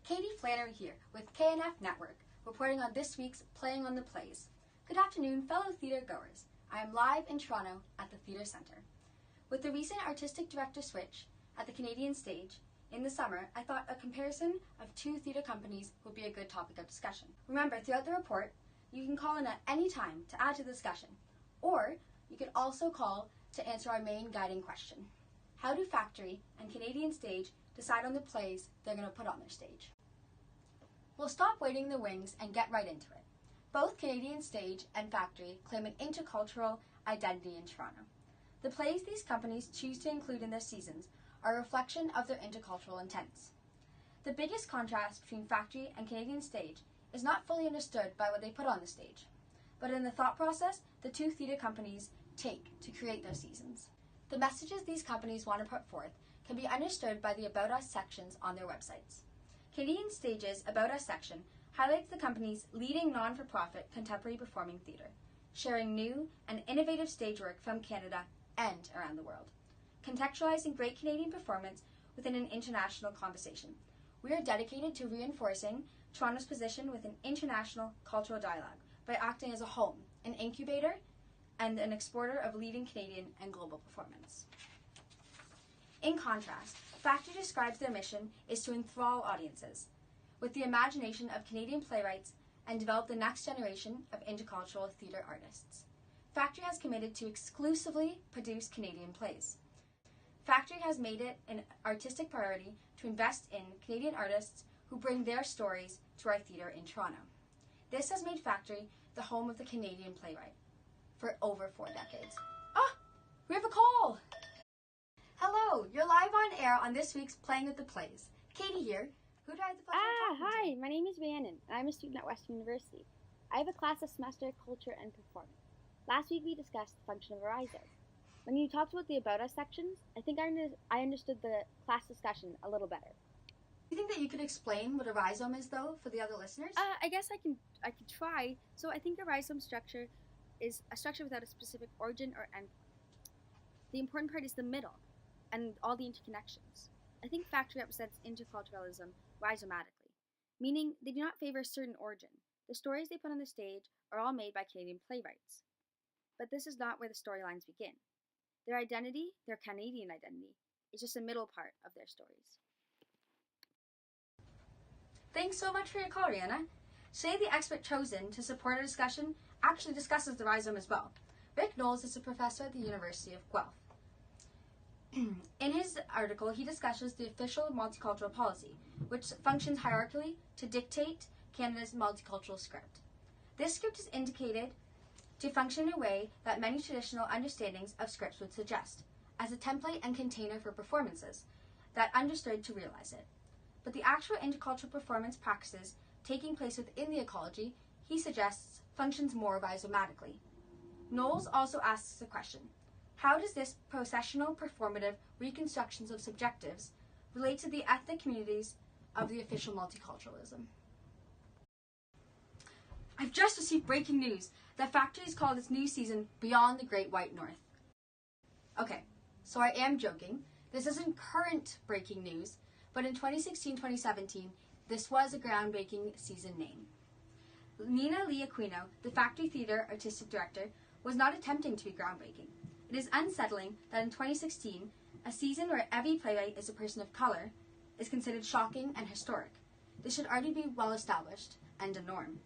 Katie Flannery here with KNF Network, reporting on this week's Playing on the Plays. Good afternoon, fellow theatre goers. I am live in Toronto at the Theatre Centre. With the recent artistic director switch at the Canadian stage in the summer, I thought a comparison of two theatre companies would be a good topic of discussion. Remember, throughout the report, you can call in at any time to add to the discussion, or you can also call to answer our main guiding question. How do Factory and Canadian Stage decide on the plays they're going to put on their stage? We'll stop waiting in the wings and get right into it. Both Canadian Stage and Factory claim an intercultural identity in Toronto. The plays these companies choose to include in their seasons are a reflection of their intercultural intents. The biggest contrast between Factory and Canadian Stage is not fully understood by what they put on the stage, but in the thought process the two theatre companies take to create their seasons. The messages these companies want to put forth can be understood by the About Us sections on their websites. Canadian Stage's About Us section highlights the company's leading non-for-profit contemporary performing theatre, sharing new and innovative stage work from Canada and around the world, contextualizing great Canadian performance within an international conversation. We are dedicated to reinforcing Toronto's position with an international cultural dialogue by acting as a home, an incubator, and an exporter of leading Canadian and global performance. In contrast, Factory describes their mission is to enthrall audiences with the imagination of Canadian playwrights and develop the next generation of intercultural theatre artists. Factory has committed to exclusively produce Canadian plays. Factory has made it an artistic priority to invest in Canadian artists who bring their stories to our theatre in Toronto. This has made Factory the home of the Canadian playwright for over 4 decades. We have a call! Hello, you're live on air on this week's Playing with the Plays. Katie here. Who do I have the pleasure of talking Hi, to? my name is Rhiannon, and I'm a student at Western University. I have a class of semester Culture and Performance. Last week we discussed the function of a rhizome. When you talked about the About Us sections, I think I understood the class discussion a little better. Do you think that you could explain what a rhizome is, though, for the other listeners? I guess I could try. So I think a rhizome structure is a structure without a specific origin or end. The important part is the middle and all the interconnections. I think Factory represents interculturalism rhizomatically, meaning they do not favor a certain origin. The stories they put on the stage are all made by Canadian playwrights. But this is not where the storylines begin. Their identity, their Canadian identity, is just a middle part of their stories. Thanks so much for your call, Rihanna. Today, the expert chosen to support our discussion actually discusses the rhizome as well. Rick Knowles is a professor at the University of Guelph. In his article, he discusses the official multicultural policy, which functions hierarchically to dictate Canada's multicultural script. This script is indicated to function in a way that many traditional understandings of scripts would suggest, as a template and container for performances that understood to realize it. But the actual intercultural performance practices taking place within the ecology, he suggests, functions more rhizomatically. Knowles also asks the question, how does this processional performative reconstructions of subjectives relate to the ethnic communities of the official multiculturalism? I've just received breaking news that Factory has called its new season Beyond the Great White North. Okay, so I am joking. This isn't current breaking news, but in 2016-2017, this was a groundbreaking season name. Nina Lee Aquino, the Factory Theatre Artistic Director, was not attempting to be groundbreaking. It is unsettling that in 2016, a season where every playwright is a person of color is considered shocking and historic. This should already be well established and a norm.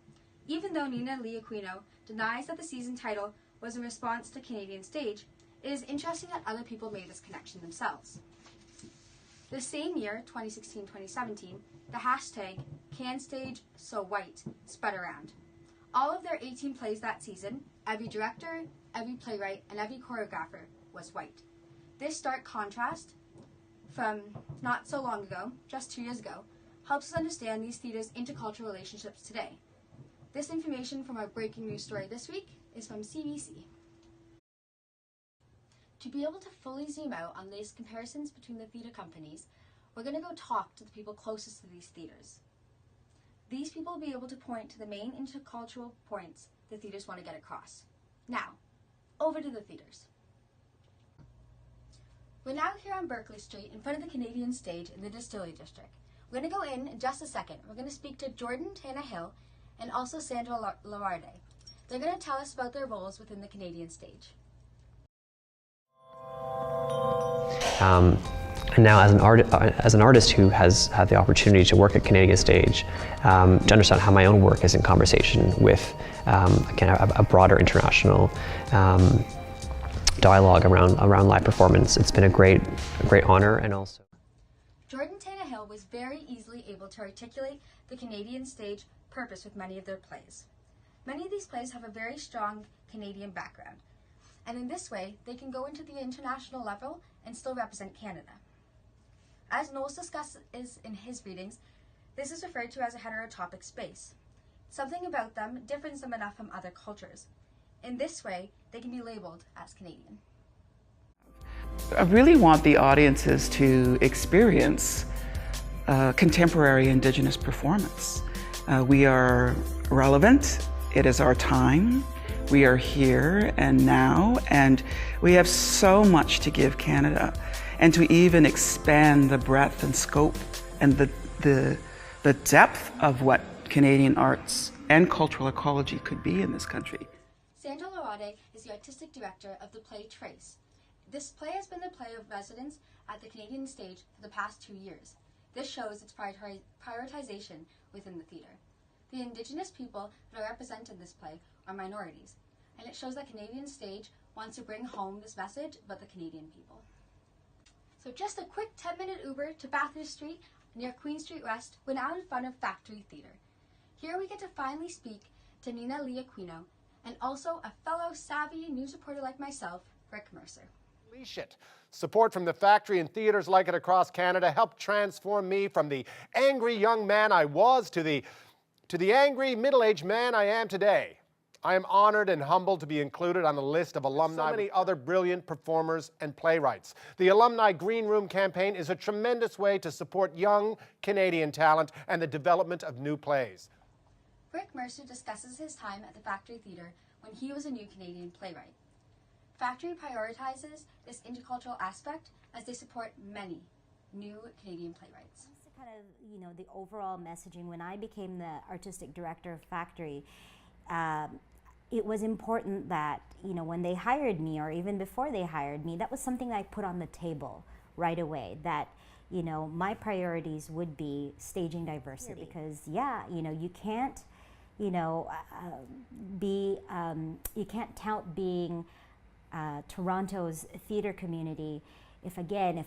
Even though Nina Lee Aquino denies that the season title was in response to Canadian Stage, it is interesting that other people made this connection themselves. The same year, 2016-2017, the hashtag #CanStageSoWhite spread around. All of their 18 plays that season, every director, every playwright, and every choreographer was white. This stark contrast from not so long ago, just 2 years ago, helps us understand these theatres' intercultural relationships today. This information from our breaking news story this week is from CBC. To be able to fully zoom out on these comparisons between the theatre companies, we're going to go talk to the people closest to these theatres. These people will be able to point to the main intercultural points the theatres want to get across. Now, over to the theatres. We're now here on Berkeley Street in front of the Canadian Stage in the Distillery District, We're going to go in just a second. We're going to speak to Jordan Tannehill and also Sandra Lararde. They're going to tell us about their roles within the Canadian stage. And now, as an artist who has had the opportunity to work at Canadian Stage, to understand how my own work is in conversation with, again, a broader international dialogue around live performance, it's been a great honor. And also, Jordan Tannehill was very easily able to articulate the Canadian Stage purpose with many of their plays. Many of these plays have a very strong Canadian background, and in this way, they can go into the international level and still represent Canada. As Knowles discusses in his readings, this is referred to as a heterotopic space. Something about them differs them enough from other cultures. In this way, they can be labeled as Canadian. I really want the audiences to experience contemporary Indigenous performance. We are relevant, it is our time, we are here and now, and we have so much to give Canada. And to even expand the breadth and scope and the depth of what Canadian arts and cultural ecology could be in this country. Sandra Lararde is the artistic director of the play Trace. This play has been the play of residence at the Canadian Stage for the past 2 years. This shows its prioritization within the theatre. The Indigenous people that are represented in this play are minorities, and it shows that Canadian Stage wants to bring home this message about the Canadian people. So just a quick 10-minute Uber to Bathurst Street near Queen Street West. We're now in front of Factory Theatre. Here we get to finally speak to Nina Lee Aquino and also a fellow savvy news reporter like myself, Rick Mercer. Unleash it. Support from the Factory and theatres like it across Canada helped transform me from the angry young man I was to the angry middle-aged man I am today. I am honored and humbled to be included on the list of alumni. So many other brilliant performers and playwrights. The Alumni Green Room campaign is a tremendous way to support young Canadian talent and the development of new plays. Rick Mercer discusses his time at the Factory Theatre when he was a new Canadian playwright. Factory prioritizes this intercultural aspect as they support many new Canadian playwrights. Kind of, the overall messaging. When I became the artistic director of Factory, it was important that, when they hired me, or even before they hired me, that was something that I put on the table right away, that, my priorities would be staging diversity. Because, you can't, you can't tout being Toronto's theater community if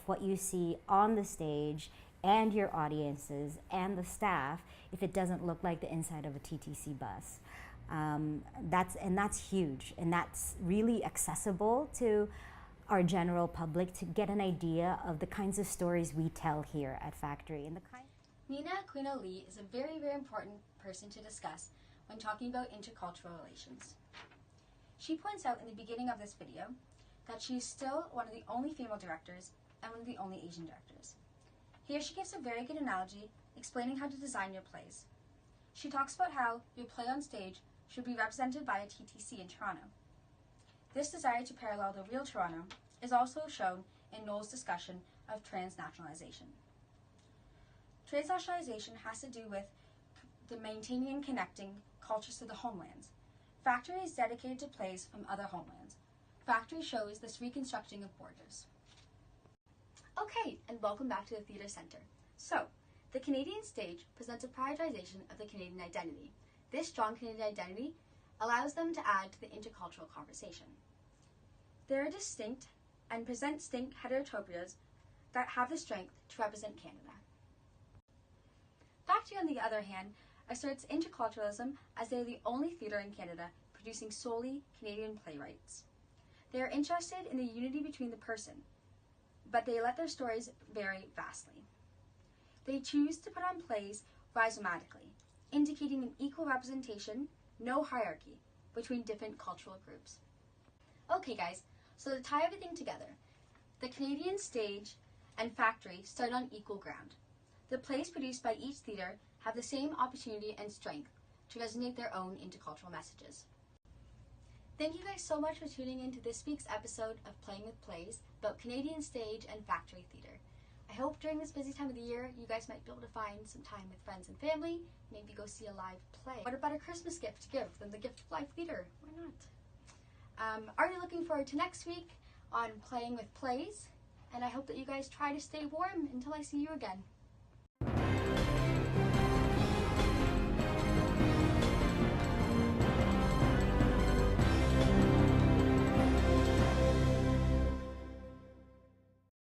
what you see on the stage and your audiences and the staff, if it doesn't look like the inside of a TTC bus. That's huge, and that's really accessible to our general public to get an idea of the kinds of stories we tell here at Factory. Nina Aquino Lee is a very, very important person to discuss when talking about intercultural relations. She points out in the beginning of this video that she is still one of the only female directors and one of the only Asian directors. Here she gives a very good analogy explaining how to design your plays. She talks about how your play on stage should be represented by a TTC in Toronto. This desire to parallel the real Toronto is also shown in Knowles' discussion of transnationalization. Transnationalization has to do with the maintaining and connecting cultures to the homelands. Factory is dedicated to plays from other homelands. Factory shows this reconstructing of borders. Okay, and welcome back to the Theatre Centre. So, the Canadian Stage presents a prioritization of the Canadian identity. This strong Canadian identity allows them to add to the intercultural conversation. They are distinct and present distinct heterotopias that have the strength to represent Canada. Factory, on the other hand, asserts interculturalism as they are the only theatre in Canada producing solely Canadian playwrights. They are interested in the unity between the person, but they let their stories vary vastly. They choose to put on plays rhizomatically, indicating an equal representation, no hierarchy, between different cultural groups. Okay guys, so to tie everything together, the Canadian Stage and Factory start on equal ground. The plays produced by each theatre have the same opportunity and strength to resonate their own intercultural messages. Thank you guys so much for tuning in to this week's episode of Playing with Plays about Canadian Stage and Factory Theatre. I hope during this busy time of the year, you guys might be able to find some time with friends and family, maybe go see a live play. What about a Christmas gift to give than the gift of live theater? Why not? Already looking forward to next week on Playing with Plays, and I hope that you guys try to stay warm until I see you again.